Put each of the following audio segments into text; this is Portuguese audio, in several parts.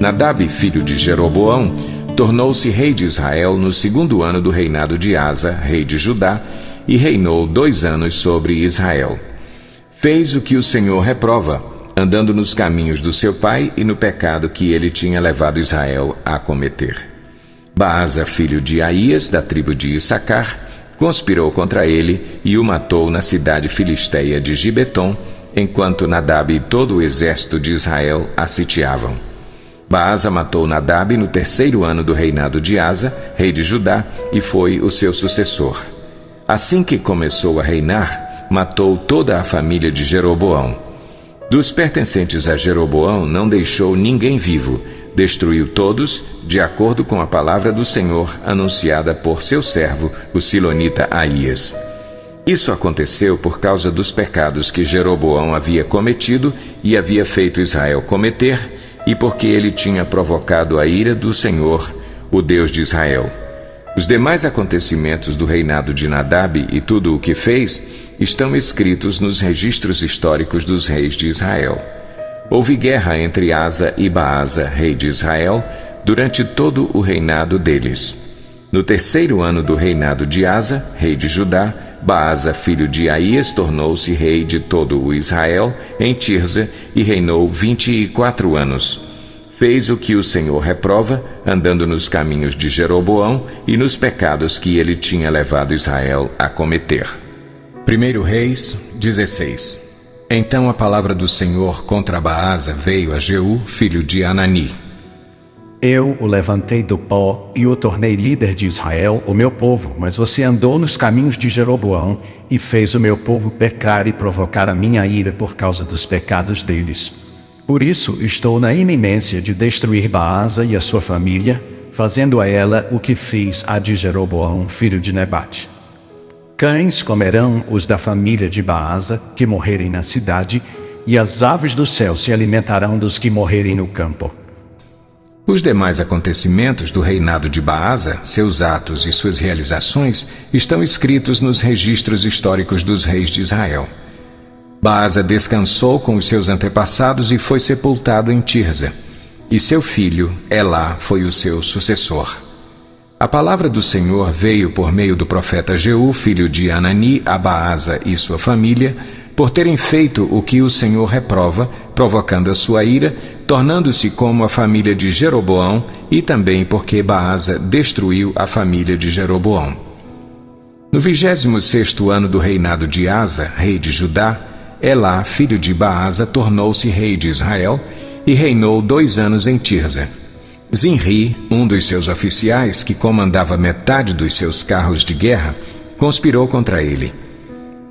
Nadab, filho de Jeroboão, tornou-se rei de Israel no 2º ano do reinado de Asa, rei de Judá, e reinou 2 anos sobre Israel. Fez o que o Senhor reprova, andando nos caminhos do seu pai e no pecado que ele tinha levado Israel a cometer. Baasa, filho de Aías, da tribo de Issacar, conspirou contra ele e o matou na cidade filisteia de Gibeton, enquanto Nadab e todo o exército de Israel a sitiavam. Baasa matou Nadab no 3º ano do reinado de Asa, rei de Judá, e foi o seu sucessor. Assim que começou a reinar, matou toda a família de Jeroboão. Dos pertencentes a Jeroboão não deixou ninguém vivo, destruiu todos, de acordo com a palavra do Senhor anunciada por seu servo, o silonita Aías. Isso aconteceu por causa dos pecados que Jeroboão havia cometido e havia feito Israel cometer, e porque ele tinha provocado a ira do Senhor, o Deus de Israel. Os demais acontecimentos do reinado de Nadab e tudo o que fez estão escritos nos registros históricos dos reis de Israel. Houve guerra entre Asa e Baasa, rei de Israel, durante todo o reinado deles. No 3º ano do reinado de Asa, rei de Judá, Baasa, filho de Aías, tornou-se rei de todo o Israel em Tirza e reinou 24 anos. Fez o que o Senhor reprova, andando nos caminhos de Jeroboão e nos pecados que ele tinha levado Israel a cometer. 1 Reis 16. Então a palavra do Senhor contra Baasa veio a Jeú, filho de Anani. Eu o levantei do pó e o tornei líder de Israel, o meu povo, mas você andou nos caminhos de Jeroboão e fez o meu povo pecar e provocar a minha ira por causa dos pecados deles. Por isso estou na iminência de destruir Baasa e a sua família, fazendo a ela o que fiz a de Jeroboão, filho de Nebate. Cães comerão os da família de Baasa, que morrerem na cidade, e as aves do céu se alimentarão dos que morrerem no campo. Os demais acontecimentos do reinado de Baasa, seus atos e suas realizações, estão escritos nos registros históricos dos reis de Israel. Baasa descansou com os seus antepassados e foi sepultado em Tirza, e seu filho, Elá, foi o seu sucessor. A palavra do Senhor veio por meio do profeta Jeú, filho de Anani, a Baasa e sua família, por terem feito o que o Senhor reprova, provocando a sua ira, tornando-se como a família de Jeroboão, e também porque Baasa destruiu a família de Jeroboão. No 26º ano do reinado de Asa, rei de Judá, Elá, filho de Baasa, tornou-se rei de Israel e reinou 2 anos em Tirza. Zinri, um dos seus oficiais, que comandava metade dos seus carros de guerra, conspirou contra ele.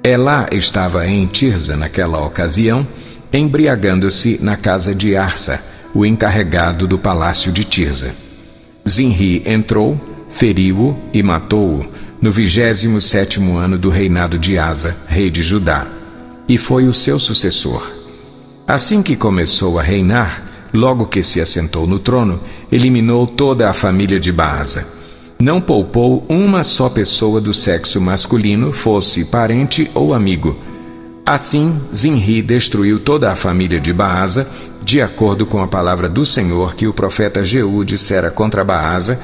Elá estava em Tirza naquela ocasião, embriagando-se na casa de Arsa, o encarregado do palácio de Tirza. Zinri entrou, feriu-o e matou-o no 27º ano do reinado de Asa, rei de Judá, e foi o seu sucessor. Assim que começou a reinar, logo que se assentou no trono, eliminou toda a família de Baasa. Não poupou uma só pessoa do sexo masculino, fosse parente ou amigo. Assim, Zinri destruiu toda a família de Baasa, de acordo com a palavra do Senhor que o profeta Jeú dissera contra Baasa,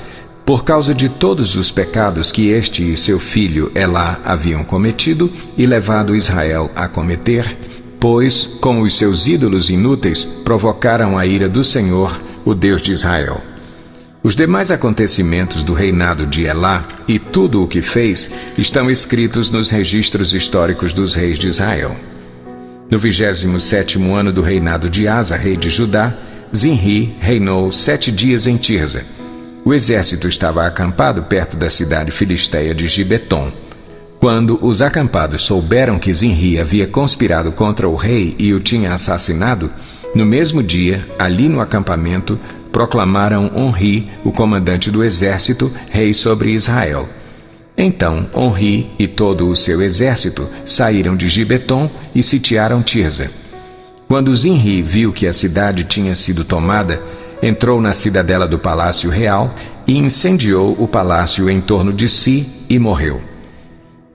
por causa de todos os pecados que este e seu filho Elá haviam cometido e levado Israel a cometer, pois, com os seus ídolos inúteis, provocaram a ira do Senhor, o Deus de Israel. Os demais acontecimentos do reinado de Elá e tudo o que fez estão escritos nos registros históricos dos reis de Israel. No 27º ano do reinado de Asa, rei de Judá, Zinri reinou 7 dias em Tirza. O exército estava acampado perto da cidade filisteia de Gibeton. Quando os acampados souberam que Zinri havia conspirado contra o rei e o tinha assassinado, no mesmo dia, ali no acampamento, proclamaram Onri, o comandante do exército, rei sobre Israel. Então Onri e todo o seu exército saíram de Gibeton e sitiaram Tirza. Quando Zinri viu que a cidade tinha sido tomada, entrou na cidadela do palácio real e incendiou o palácio em torno de si e morreu.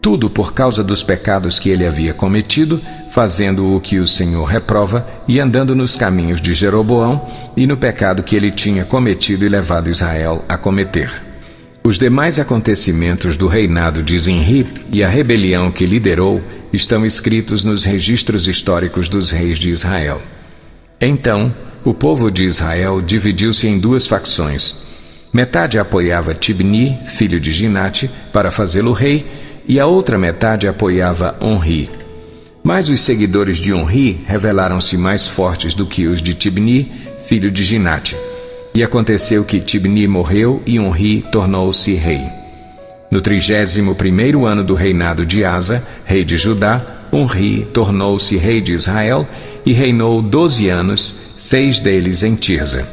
Tudo por causa dos pecados que ele havia cometido, fazendo o que o Senhor reprova e andando nos caminhos de Jeroboão e no pecado que ele tinha cometido e levado Israel a cometer. Os demais acontecimentos do reinado de Zinri e a rebelião que liderou estão escritos nos registros históricos dos reis de Israel. Então, o povo de Israel dividiu-se em duas facções. Metade apoiava Tibni, filho de Ginate, para fazê-lo rei, e a outra metade apoiava Onri. Mas os seguidores de Onri revelaram-se mais fortes do que os de Tibni, filho de Ginate. E aconteceu que Tibni morreu e Onri tornou-se rei. No 31º ano do reinado de Asa, rei de Judá, Onri tornou-se rei de Israel e reinou 12 anos, 6 deles em Tirza.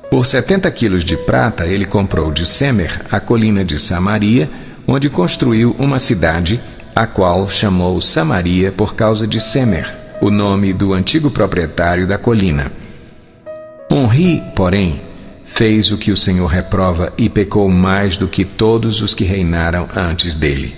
Por 70 quilos de prata ele comprou de Semer a colina de Samaria, onde construiu uma cidade, a qual chamou Samaria por causa de Semer, o nome do antigo proprietário da colina. Onri, porém, fez o que o Senhor reprova e pecou mais do que todos os que reinaram antes dele.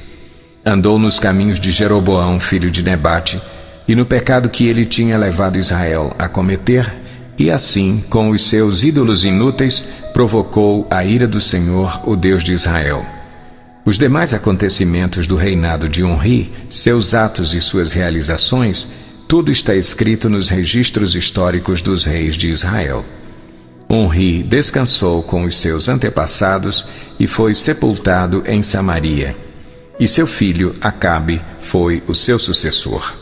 Andou nos caminhos de Jeroboão, filho de Nebate, e no pecado que ele tinha levado Israel a cometer, e assim, com os seus ídolos inúteis, provocou a ira do Senhor, o Deus de Israel. Os demais acontecimentos do reinado de Onri, seus atos e suas realizações, tudo está escrito nos registros históricos dos reis de Israel. Onri descansou com os seus antepassados e foi sepultado em Samaria. E seu filho, Acabe, foi o seu sucessor.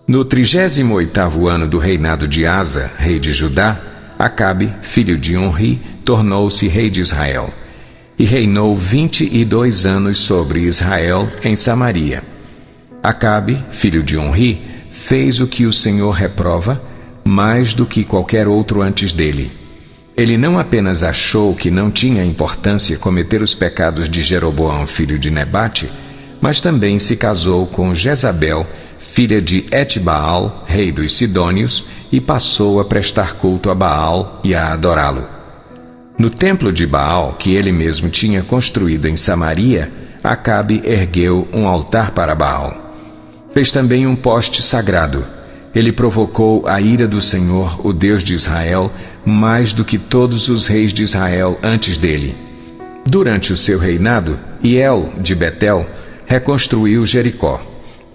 No 38º ano do reinado de Asa, rei de Judá, Acabe, filho de Onri, tornou-se rei de Israel. E reinou 22 anos sobre Israel em Samaria. Acabe, filho de Onri, fez o que o Senhor reprova, mais do que qualquer outro antes dele. Ele não apenas achou que não tinha importância cometer os pecados de Jeroboão, filho de Nebate, mas também se casou com Jezabel, filha de Etbaal, rei dos Sidônios, e passou a prestar culto a Baal e a adorá-lo. No templo de Baal, que ele mesmo tinha construído em Samaria, Acabe ergueu um altar para Baal. Fez também um poste sagrado. Ele provocou a ira do Senhor, o Deus de Israel, mais do que todos os reis de Israel antes dele. Durante o seu reinado, Hiel, de Betel, reconstruiu Jericó.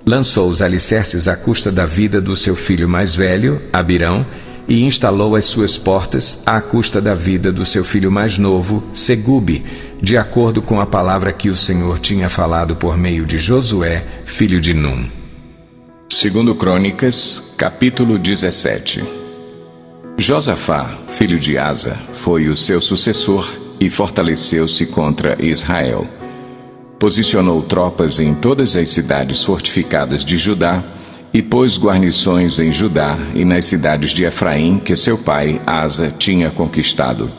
Lançou os alicerces à custa da vida do seu filho mais velho, Abirão, e instalou as suas portas à custa da vida do seu filho mais novo, Segube, de acordo com a palavra que o Senhor tinha falado por meio de Josué, filho de Num. 2 Crônicas, capítulo 17. Josafá, filho de Asa, foi o seu sucessor e fortaleceu-se contra Israel. Posicionou tropas em todas as cidades fortificadas de Judá e pôs guarnições em Judá e nas cidades de Efraim que seu pai Asa tinha conquistado.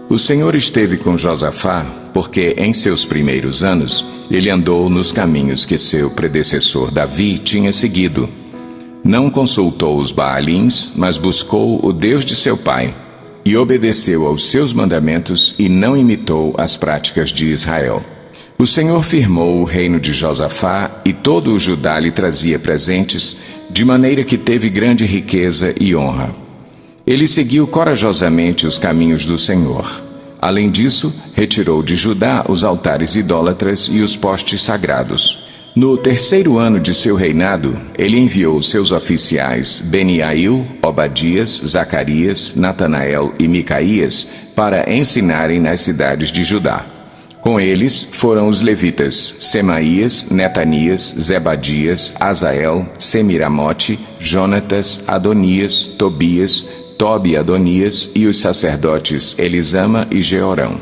O Senhor esteve com Josafá porque em seus primeiros anos ele andou nos caminhos que seu predecessor Davi tinha seguido. Não consultou os Baalins, mas buscou o Deus de seu pai e obedeceu aos seus mandamentos e não imitou as práticas de Israel. O Senhor firmou o reino de Josafá e todo o Judá lhe trazia presentes, de maneira que teve grande riqueza e honra. Ele seguiu corajosamente os caminhos do Senhor. Além disso, retirou de Judá os altares idólatras e os postes sagrados. No 3º ano de seu reinado, ele enviou seus oficiais Beniail, Obadias, Zacarias, Natanael e Micaías para ensinarem nas cidades de Judá. Com eles foram os levitas Semaías, Netanias, Zebadias, Azael, Semiramote, Jonatas, Adonias, Tobias, Tobi Adonias e os sacerdotes Elisama e Jeorão.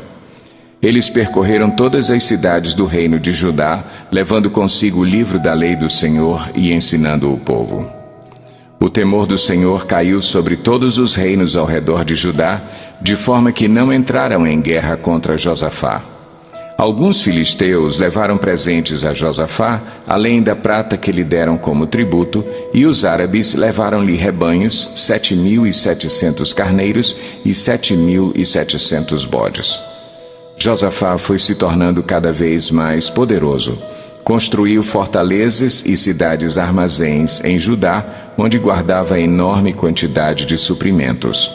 Eles percorreram todas as cidades do reino de Judá, levando consigo o livro da lei do Senhor e ensinando o povo. O temor do Senhor caiu sobre todos os reinos ao redor de Judá, de forma que não entraram em guerra contra Josafá. Alguns filisteus levaram presentes a Josafá, além da prata que lhe deram como tributo, e os árabes levaram-lhe rebanhos, 7.700 carneiros e 7.700 bodes. Josafá foi se tornando cada vez mais poderoso. Construiu fortalezas e cidades-armazéns em Judá, onde guardava enorme quantidade de suprimentos.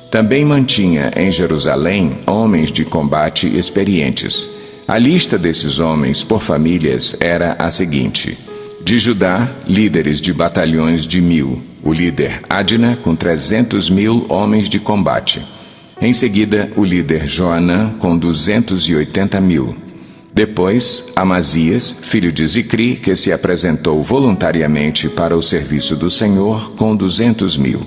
Também mantinha em Jerusalém homens de combate experientes. A lista desses homens por famílias era a seguinte: de Judá, líderes de batalhões de 1000, o líder Adna com 300.000 homens de combate. Em seguida, o líder Joanã com 280.000. Depois, Amazias, filho de Zicri, que se apresentou voluntariamente para o serviço do Senhor, com 200.000.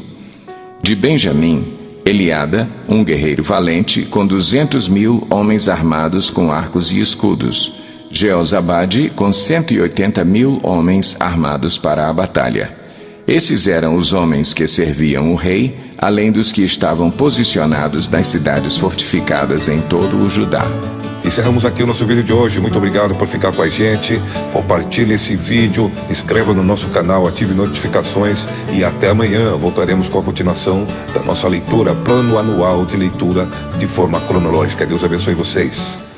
De Benjamim, Eliada, um guerreiro valente, com 200.000 homens armados com arcos e escudos. Jeozabade, com 180.000 homens armados para a batalha. Esses eram os homens que serviam o rei, além dos que estavam posicionados nas cidades fortificadas em todo o Judá. Encerramos aqui o nosso vídeo de hoje. Muito obrigado por ficar com a gente. Compartilhe esse vídeo, inscreva no nosso canal, ative notificações e até amanhã voltaremos com a continuação da nossa leitura, plano anual de leitura de forma cronológica. Deus abençoe vocês.